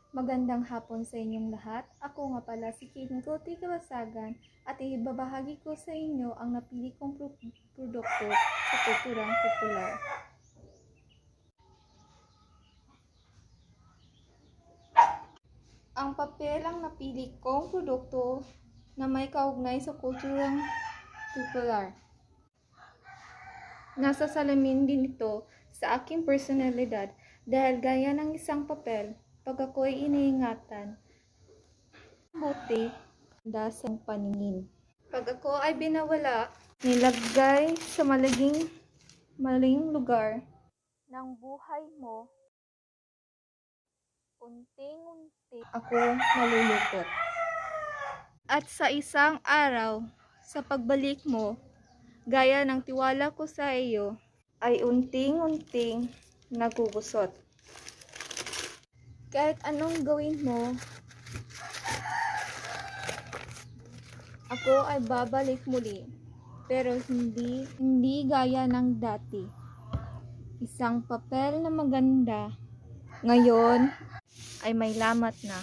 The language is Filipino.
Magandang hapon sa inyong lahat. Ako nga pala si Kinguti Kabasagan at ibabahagi ko sa inyo ang napili kong produkto sa kulturang popular. Ang papel ang napili kong produkto na may kaugnay sa kulturang popular. Nasa salamin din ito sa aking personalidad dahil gaya ng isang papel, pag ako'y iniingatan, buti dasang paningin. Pag ako ay binawala, nilagay sa maling lugar ng buhay mo, unting-unti ako malulupot. At sa isang araw, sa pagbalik mo, gaya ng tiwala ko sa iyo, ay unting-unting nagugusot. Kahit anong gawin mo, ako ay babalik muli, pero hindi gaya ng dati. Isang papel na maganda, ngayon ay may lamat na.